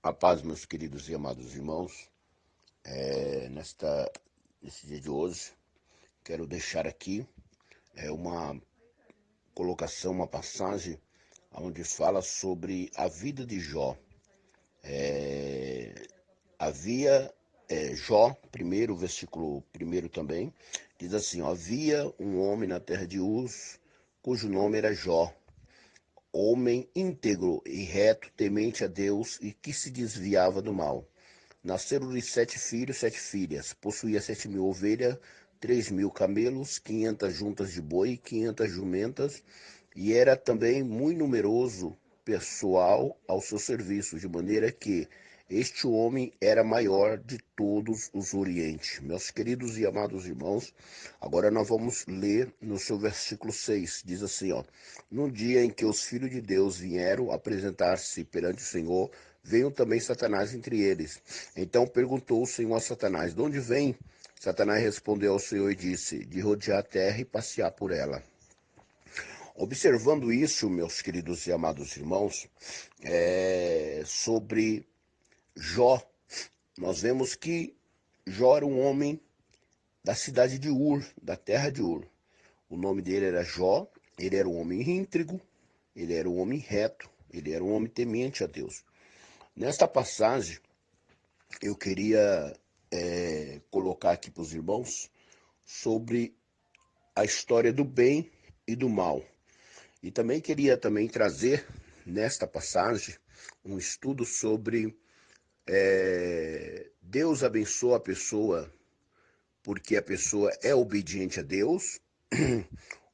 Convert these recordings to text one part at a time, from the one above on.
A paz, meus queridos e amados irmãos, nesse dia de hoje, quero deixar aqui uma colocação, uma passagem onde fala sobre a vida de Jó. Havia Jó, primeiro, versículo primeiro também, diz assim: ó, havia um homem na terra de Uz, cujo nome era Jó, homem íntegro e reto, temente a Deus e que se desviava do mal. Nasceram-lhe 7 filhos, 7 filhas. Possuía 7.000 ovelhas, 3.000 camelos, 500 juntas de boi, 500 jumentas, e era também muito numeroso pessoal ao seu serviço, de maneira que este homem era maior de todos os Orientes. Meus queridos e amados irmãos, agora nós vamos ler no seu versículo 6. Diz assim, ó: no dia em que os filhos de Deus vieram apresentar-se perante o Senhor, veio também Satanás entre eles. Então perguntou o Senhor a Satanás: de onde vem? Satanás respondeu ao Senhor e disse: de rodear a terra e passear por ela. Observando isso, meus queridos e amados irmãos, sobre Jó, nós vemos que Jó era um homem da cidade de Ur, da terra de Ur. O nome dele era Jó, ele era um homem íntegro, ele era um homem reto, ele era um homem temente a Deus. Nesta passagem, eu queria colocar aqui para os irmãos sobre a história do bem e do mal. E também queria trazer nesta passagem um estudo sobre Deus abençoa a pessoa porque a pessoa é obediente a Deus,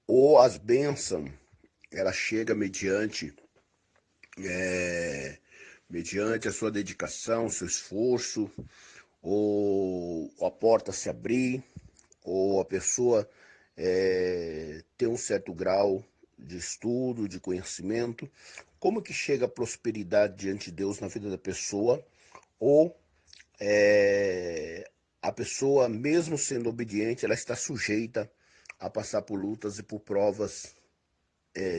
ou as bênçãos ela chega mediante a sua dedicação, seu esforço, ou a porta se abrir, ou a pessoa ter um certo grau de estudo, de conhecimento. Como que chega a prosperidade diante de Deus na vida da pessoa? Ou a pessoa, mesmo sendo obediente, ela está sujeita a passar por lutas e por provas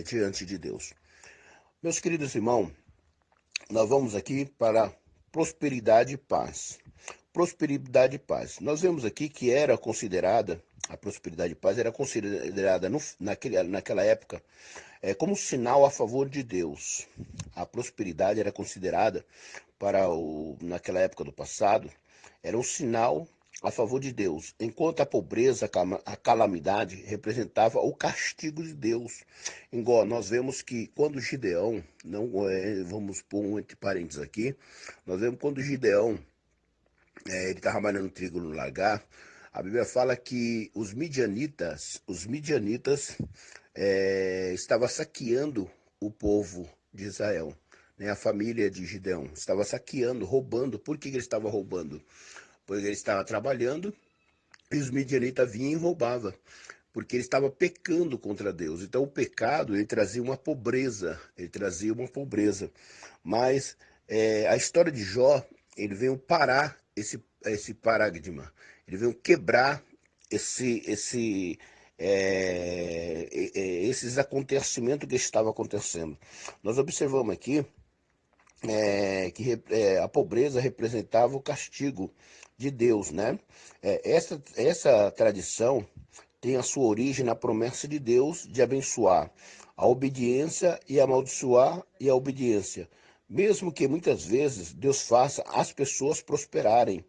diante de Deus. Meus queridos irmãos, nós vamos aqui para prosperidade e paz. Prosperidade e paz. Nós vemos aqui que era considerada, a prosperidade e paz era considerada naquela época como sinal a favor de Deus. A prosperidade era considerada naquela época do passado, era um sinal a favor de Deus, enquanto a pobreza, a calamidade representava o castigo de Deus. Igual nós vemos que quando Gideão, não vamos pôr um entre parênteses aqui, nós vemos quando Gideão ele estava malhando trigo no lagar, a Bíblia fala que os midianitas estavam saqueando o povo de Israel, né? A família de Gideão estava saqueando, roubando. Por que ele estava roubando? Porque ele estava trabalhando e os midianitas vinham e roubavam, porque ele estava pecando contra Deus. Então o pecado ele trazia uma pobreza, Mas a história de Jó, ele veio parar esse paradigma, ele veio quebrar esses acontecimentos que estavam acontecendo. Nós observamos aqui que a pobreza representava o castigo de Deus, né? Essa tradição tem a sua origem na promessa de Deus de abençoar a obediência e amaldiçoar e a obediência, mesmo que muitas vezes Deus faça as pessoas prosperarem.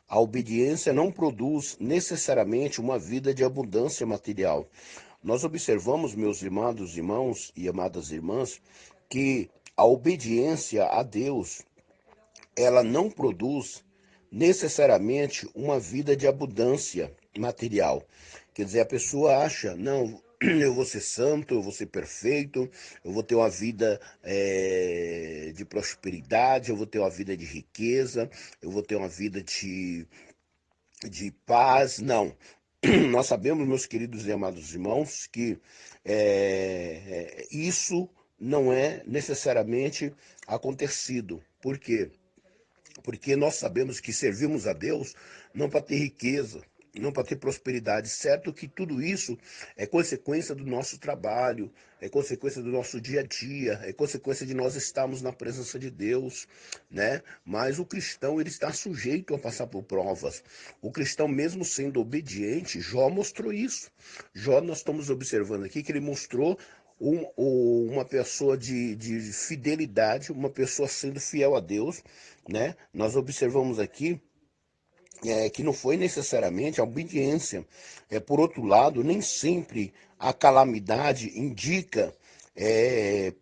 A obediência não produz necessariamente uma vida de abundância material. Nós observamos, meus amados irmãos e amadas irmãs, que a obediência a Deus, ela não produz necessariamente uma vida de abundância material. Quer dizer, a pessoa acha, não, eu vou ser santo, eu vou ser perfeito, eu vou ter uma vida de prosperidade, eu vou ter uma vida de riqueza, eu vou ter uma vida de paz. Não. Nós sabemos, meus queridos e amados irmãos, que isso não é necessariamente acontecido. Por quê? Porque nós sabemos que servimos a Deus não para ter riqueza, não para ter prosperidade. Certo que tudo isso é consequência do nosso trabalho, é consequência do nosso dia a dia, é consequência de nós estarmos na presença de Deus, né? Mas o cristão, ele está sujeito a passar por provas. O cristão, mesmo sendo obediente, Jó mostrou isso. Jó, nós estamos observando aqui que ele mostrou uma pessoa de fidelidade, uma pessoa sendo fiel a Deus, né? Nós observamos aqui que não foi necessariamente a obediência. Por outro lado, nem sempre a calamidade indica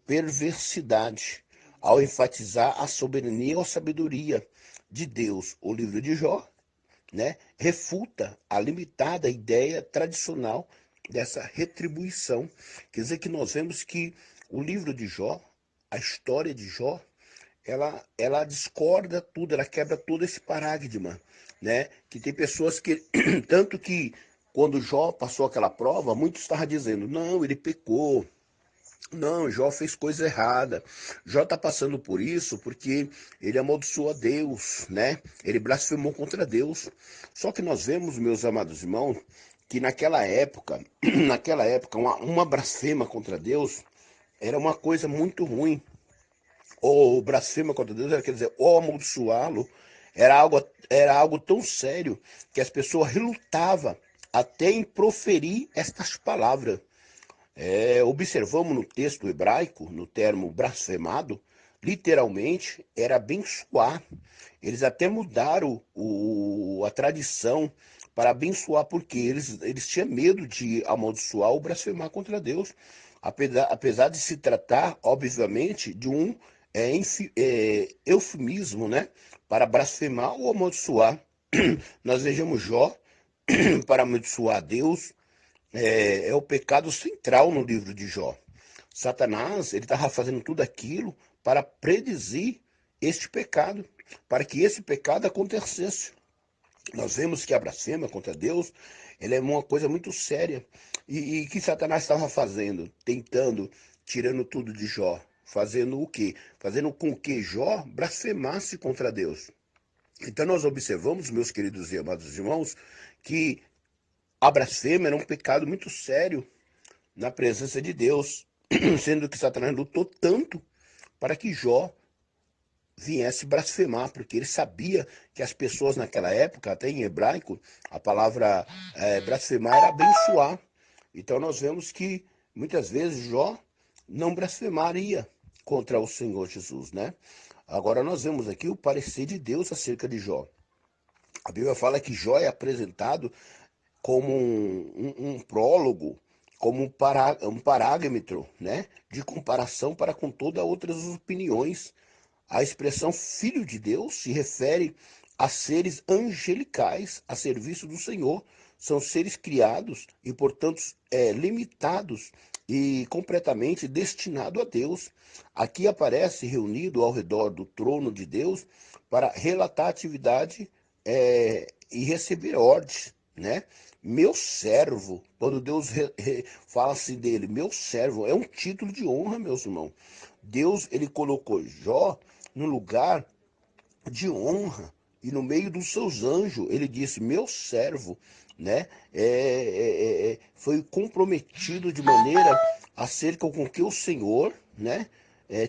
perversidade. Ao enfatizar a soberania ou sabedoria de Deus, o livro de Jó, né, refuta a limitada ideia tradicional dessa retribuição. Quer dizer que nós vemos que o livro de Jó, a história de Jó, ela discorda tudo, ela quebra todo esse paradigma, né? Que tem pessoas que, tanto que quando Jó passou aquela prova, muitos estavam dizendo, não, ele pecou, não, Jó fez coisa errada. Jó está passando por isso porque ele amaldiçoou a Deus, né? Ele blasfemou contra Deus. Só que nós vemos, meus amados irmãos, que naquela época, naquela época, uma blasfema contra Deus era uma coisa muito ruim, ou blasfema contra Deus, quer dizer, ou amaldiçoá-lo, era algo tão sério que as pessoas relutavam até em proferir estas palavras. Observamos no texto hebraico, no termo blasfemado, literalmente era abençoar. Eles até mudaram a tradição para abençoar, porque eles tinham medo de amaldiçoar ou blasfemar contra Deus. Apesar de se tratar, obviamente, de um eufemismo, né? Para blasfemar ou amaldiçoar. Nós vejamos Jó para amaldiçoar Deus, é o pecado central no livro de Jó. Satanás, ele estava fazendo tudo aquilo para predizer este pecado, para que esse pecado acontecesse. Nós vemos que a blasfêmia contra Deus, ela é uma coisa muito séria. E que Satanás estava fazendo? Tentando, tirando tudo de Jó. Fazendo o quê? Fazendo com que Jó blasfemasse contra Deus. Então nós observamos, meus queridos e amados irmãos, que a blasfêmia era um pecado muito sério na presença de Deus, sendo que Satanás lutou tanto para que Jó viesse blasfemar, porque ele sabia que as pessoas naquela época, até em hebraico, a palavra blasfemar era abençoar. Então nós vemos que muitas vezes Jó não blasfemaria contra o Senhor Jesus, né? Agora nós vemos aqui o parecer de Deus acerca de Jó. A Bíblia fala que Jó é apresentado como um prólogo, como um parámetro, né, de comparação para com todas outras opiniões. A expressão filho de Deus se refere a seres angelicais a serviço do Senhor. São seres criados e, portanto, limitados e completamente destinados a Deus. Aqui aparece reunido ao redor do trono de Deus para relatar a atividade e receber ordens, né? Meu servo, quando Deus fala assim dele, meu servo, é um título de honra, meus irmãos. Deus, ele colocou Jó no lugar de honra e no meio dos seus anjos, ele disse, meu servo, né? Foi comprometido de maneira acerca com que o Senhor, né?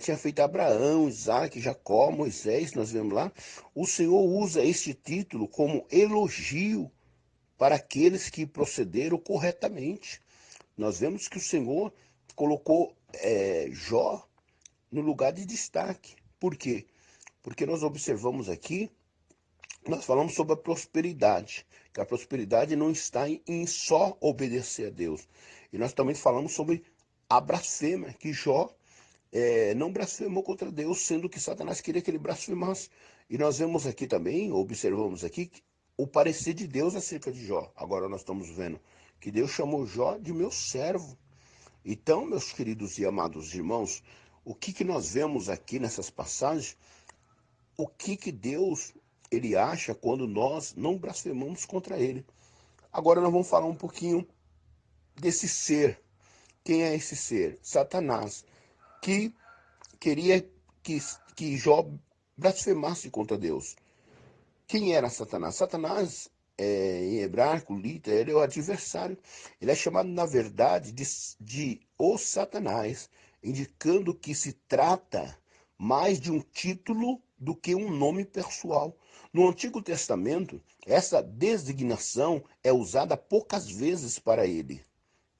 Tinha feito Abraão, Isaac, Jacó, Moisés, nós vemos lá. O Senhor usa este título como elogio para aqueles que procederam corretamente. Nós vemos que o Senhor colocou Jó no lugar de destaque. Por quê? Porque nós observamos aqui, nós falamos sobre a prosperidade, que a prosperidade não está em só obedecer a Deus. E nós também falamos sobre a blasfêmia, que Jó não blasfemou contra Deus, sendo que Satanás queria que ele blasfemasse. E nós vemos aqui também, observamos aqui, o parecer de Deus acerca de Jó. Agora nós estamos vendo que Deus chamou Jó de meu servo. Então, meus queridos e amados irmãos, o que nós vemos aqui nessas passagens? O que Deus ele acha quando nós não blasfemamos contra ele? Agora nós vamos falar um pouquinho desse ser. Quem é esse ser? Satanás, que queria que Jó blasfemasse contra Deus. Quem era Satanás? Satanás em hebraico, liter, ele é o adversário. Ele é chamado, na verdade, de o Satanás, indicando que se trata mais de um título do que um nome pessoal. No Antigo Testamento, essa designação é usada poucas vezes para ele,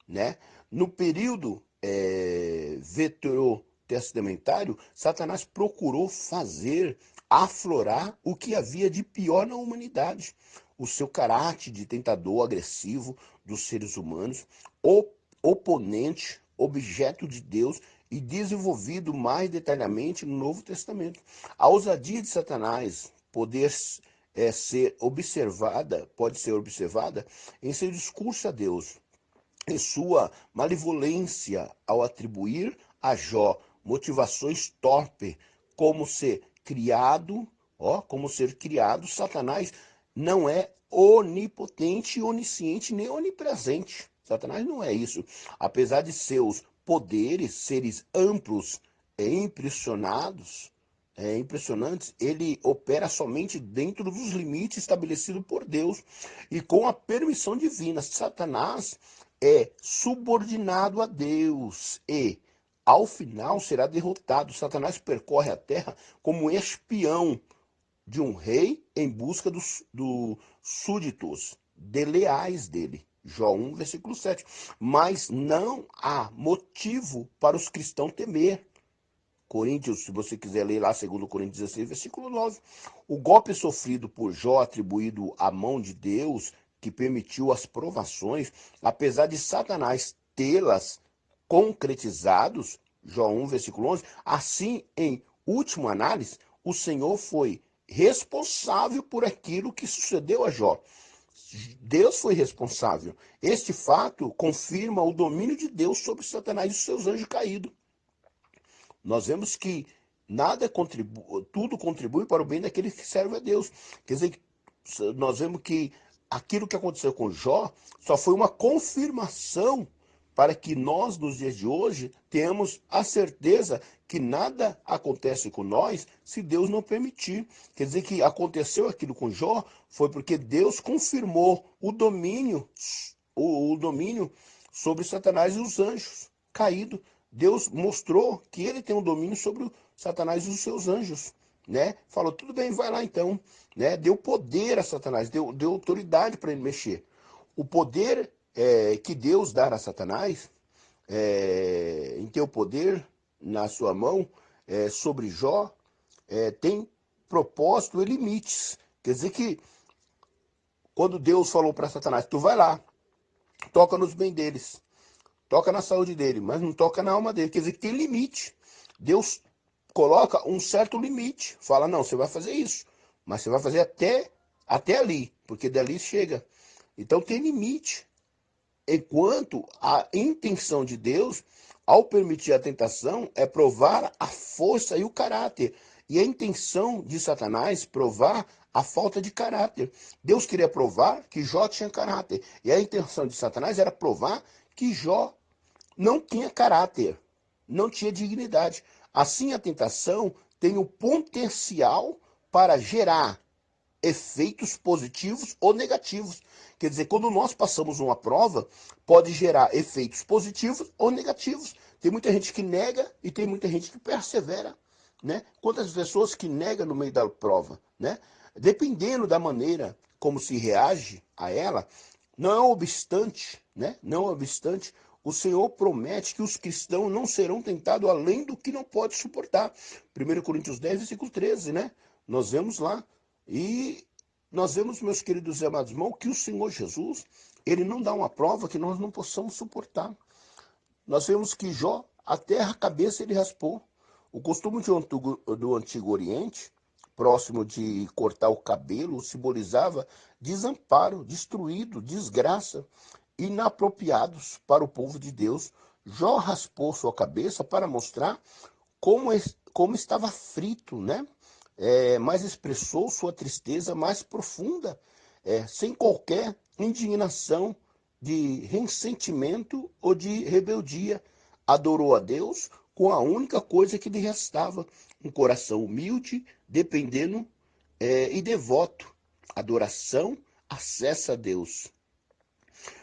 né? No período veterotestamentário, Satanás procurou fazer aflorar o que havia de pior na humanidade, o seu caráter de tentador agressivo dos seres humanos, oponente, objeto de Deus, e desenvolvido mais detalhadamente no Novo Testamento. A ousadia de Satanás pode ser observada em seu discurso a Deus, em sua malevolência ao atribuir a Jó motivações torpes como ser criado, como ser criado. Satanás não é onipotente, onisciente nem onipresente. Satanás não é isso. Apesar de seus poderes, seres amplos e impressionantes, ele opera somente dentro dos limites estabelecidos por Deus e com a permissão divina. Satanás é subordinado a Deus e, ao final, será derrotado. Satanás percorre a terra como espião de um rei em busca dos súditos desleais dele. Jó 1, versículo 7. Mas não há motivo para os cristãos temer. Coríntios, se você quiser ler lá, 2 Coríntios 16, versículo 9. O golpe sofrido por Jó, atribuído à mão de Deus, que permitiu as provações, apesar de Satanás tê-las concretizados, Jó 1, versículo 11, assim, em última análise, o Senhor foi responsável por aquilo que sucedeu a Jó. Deus foi responsável. Este fato confirma o domínio de Deus sobre Satanás e os seus anjos caídos. Nós vemos que tudo contribui para o bem daquele que serve a Deus. Quer dizer, nós vemos que aquilo que aconteceu com Jó só foi uma confirmação para que nós, nos dias de hoje, tenhamos a certeza que nada acontece com nós se Deus não permitir. Quer dizer que aconteceu aquilo com Jó foi porque Deus confirmou o domínio sobre Satanás e os anjos caídos. Deus mostrou que ele tem um domínio sobre o Satanás e os seus anjos, né? Falou, tudo bem, vai lá então, né? Deu poder a Satanás, deu autoridade para ele mexer. O poder que Deus dá a Satanás, em ter o poder na sua mão, sobre Jó, tem propósito e limites. Quer dizer que quando Deus falou para Satanás, tu vai lá, toca nos bens deles, toca na saúde dele, mas não toca na alma dele. Quer dizer que tem limite. Deus coloca um certo limite. Fala, não, você vai fazer isso, mas você vai fazer até ali, porque dali chega. Então tem limite. Enquanto a intenção de Deus, ao permitir a tentação, é provar a força e o caráter. E a intenção de Satanás provar a falta de caráter. Deus queria provar que Jó tinha caráter. E a intenção de Satanás era provar que Jó não tinha caráter, não tinha dignidade. Assim, a tentação tem o potencial para gerar efeitos positivos ou negativos. Quer dizer, quando nós passamos uma prova, pode gerar efeitos positivos ou negativos. Tem muita gente que nega e tem muita gente que persevera, né? Quantas pessoas que negam no meio da prova, né? Dependendo da maneira como se reage a ela, não obstante, né? Não obstante, o Senhor promete que os cristãos não serão tentados além do que não pode suportar. 1 Coríntios 10, versículo 13, né? Nós vemos lá. E nós vemos, meus queridos e amados irmãos, que o Senhor Jesus, ele não dá uma prova que nós não possamos suportar. Nós vemos que Jó, até a cabeça ele raspou. O costume do Antigo Oriente, próximo de cortar o cabelo, simbolizava desamparo, destruído, desgraça, inapropriados para o povo de Deus. Jó raspou sua cabeça para mostrar como estava frito, né? Mas expressou sua tristeza mais profunda, sem qualquer indignação de ressentimento ou de rebeldia. Adorou a Deus com a única coisa que lhe restava, um coração humilde, dependendo e devoto. Adoração acesso a Deus.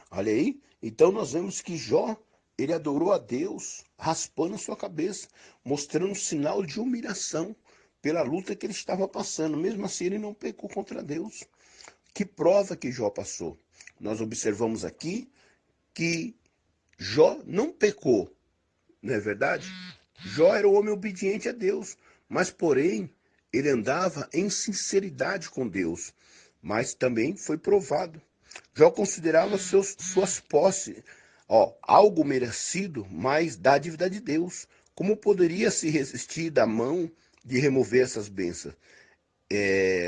Olha aí, então nós vemos que Jó, ele adorou a Deus, raspando a sua cabeça, mostrando um sinal de humilhação pela luta que ele estava passando. Mesmo assim, ele não pecou contra Deus. Que prova que Jó passou? Nós observamos aqui que Jó não pecou, não é verdade? Jó era um homem obediente a Deus, mas porém ele andava em sinceridade com Deus, mas também foi provado. Jó considerava suas posses, algo merecido, mas dádivida de Deus. Como poderia se resistir da mão de remover essas bênçãos?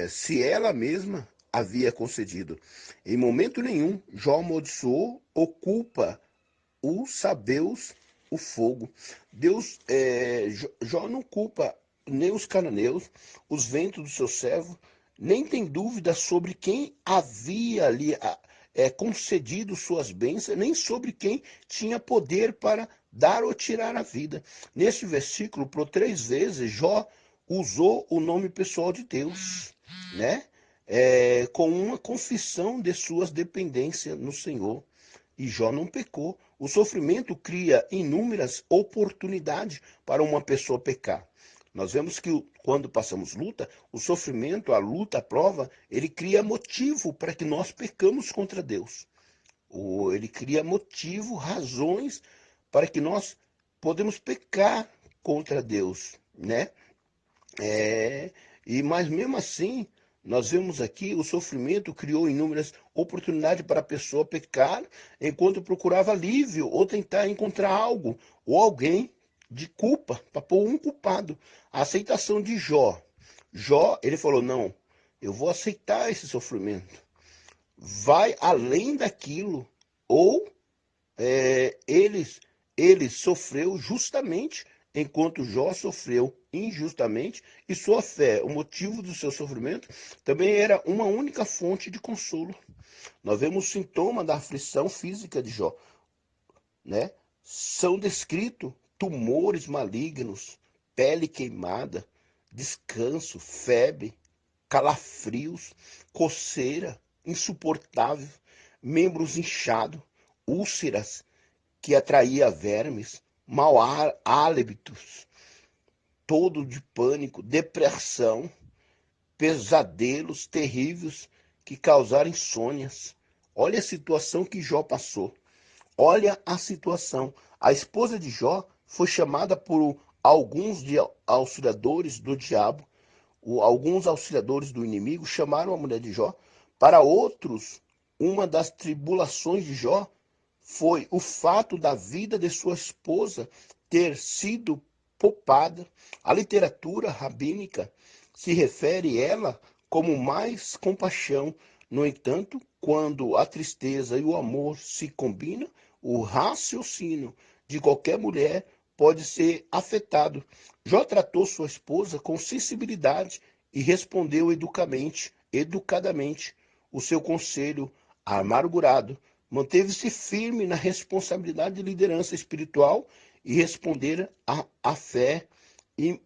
Se ela mesma havia concedido. Em momento nenhum, Jó amaldiçoou ou culpa os sabeus, o fogo. Deus, Jó não culpa nem os cananeus, os ventos do seu servo, nem tem dúvida sobre quem havia ali concedido suas bênçãos, nem sobre quem tinha poder para dar ou tirar a vida. Neste versículo, por 3 vezes, Jó usou o nome pessoal de Deus, né? Com uma confissão de suas dependências no Senhor. E Jó não pecou. O sofrimento cria inúmeras oportunidades para uma pessoa pecar. Nós vemos que quando passamos luta, o sofrimento, a luta, a prova, ele cria motivo para que nós pecamos contra Deus. Ele cria motivo, razões para que nós podemos pecar contra Deus, né? Mas mesmo assim, nós vemos aqui o sofrimento criou inúmeras oportunidades para a pessoa pecar enquanto procurava alívio ou tentar encontrar algo ou alguém de culpa para pôr um culpado. A aceitação de Jó. Jó, ele falou, não, eu vou aceitar esse sofrimento. Vai além daquilo. Ou ele sofreu justamente enquanto Jó sofreu injustamente, e sua fé, o motivo do seu sofrimento, também era uma única fonte de consolo. Nós vemos sintoma da aflição física de Jó, né? São descritos tumores malignos, pele queimada, descanso, febre, calafrios, coceira insuportável, membros inchados, úlceras que atraía vermes, mau hábitos, todo de pânico, depressão, pesadelos terríveis que causaram insônias. Olha a situação que Jó passou. Olha a situação. A esposa de Jó foi chamada por alguns de auxiliadores do diabo, alguns auxiliadores do inimigo chamaram a mulher de Jó. Para outros, uma das tribulações de Jó foi o fato da vida de sua esposa ter sido poupada. A literatura rabínica se refere a ela como mais compaixão. No entanto, quando a tristeza e o amor se combinam, o raciocínio de qualquer mulher pode ser afetado. Jó tratou sua esposa com sensibilidade e respondeu educadamente, o seu conselho amargurado. Manteve-se firme na responsabilidade de liderança espiritual e responder à fé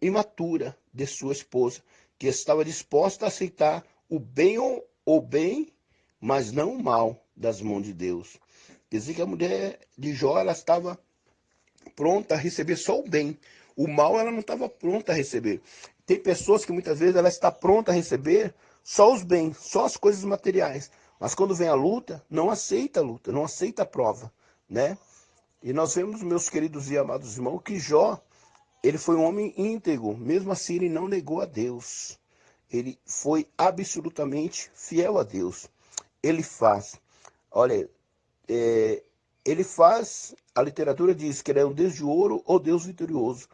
imatura de sua esposa, que estava disposta a aceitar o bem, mas não o mal das mãos de Deus. Quer dizer que a mulher de Jó, ela estava pronta a receber só o bem. O mal ela não estava pronta a receber. Tem pessoas que muitas vezes ela está pronta a receber só os bens, só as coisas materiais. Mas quando vem a luta, não aceita a luta, não aceita a prova, né? E nós vemos, meus queridos e amados irmãos, que Jó, ele foi um homem íntegro, mesmo assim ele não negou a Deus. Ele foi absolutamente fiel a Deus. Ele faz, olha, ele faz, a literatura diz que ele é um Deus de ouro ou Deus vitorioso.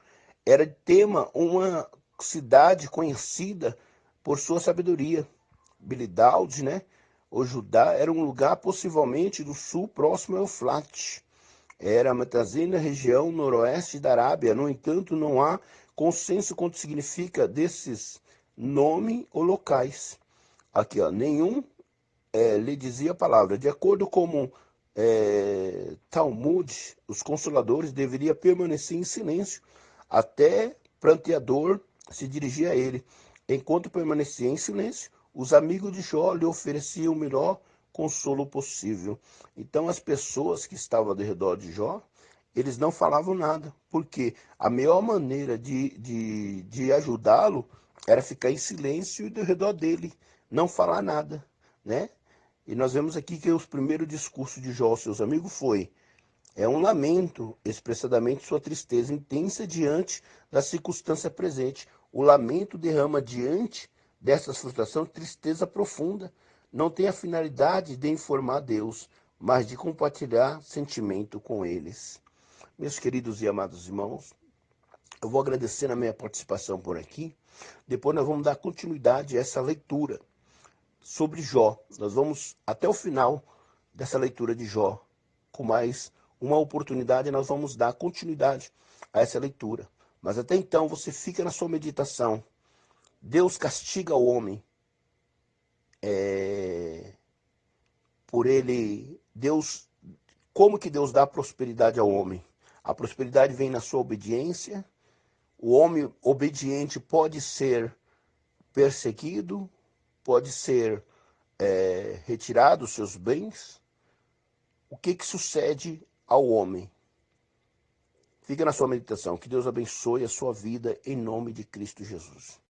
Era tema uma cidade conhecida por sua sabedoria. Bilidalde, né? O Judá era um lugar possivelmente do sul, próximo ao Eufrates. Era a Metazina, região noroeste da Arábia. No entanto, não há consenso quanto significa desses nomes ou locais. Aqui, ó, nenhum lhe dizia a palavra. De acordo com Talmud, os consoladores deveriam permanecer em silêncio até pranteador se dirigir a ele. Enquanto permanecia em silêncio, os amigos de Jó lhe ofereciam o melhor consolo possível. Então as pessoas que estavam ao redor de Jó, eles não falavam nada, porque a melhor maneira de ajudá-lo era ficar em silêncio e ao redor dele, não falar nada, né? E nós vemos aqui que o primeiro discurso de Jó aos seus amigos foi: é um lamento, expressadamente sua tristeza intensa diante da circunstância presente. O lamento derrama diante dessa frustração tristeza profunda. Não tem a finalidade de informar Deus, mas de compartilhar sentimento com eles. Meus queridos e amados irmãos, eu vou agradecer a minha participação por aqui. Depois nós vamos dar continuidade a essa leitura sobre Jó. Nós vamos até o final dessa leitura de Jó, com mais uma oportunidade, nós vamos dar continuidade a essa leitura. Mas até então você fica na sua meditação. Deus castiga o homem por ele. Como que Deus dá prosperidade ao homem? A prosperidade vem na sua obediência. O homem obediente pode ser perseguido, pode ser retirado os seus bens. O que sucede ao homem? Fica na sua meditação. Que Deus abençoe a sua vida em nome de Cristo Jesus.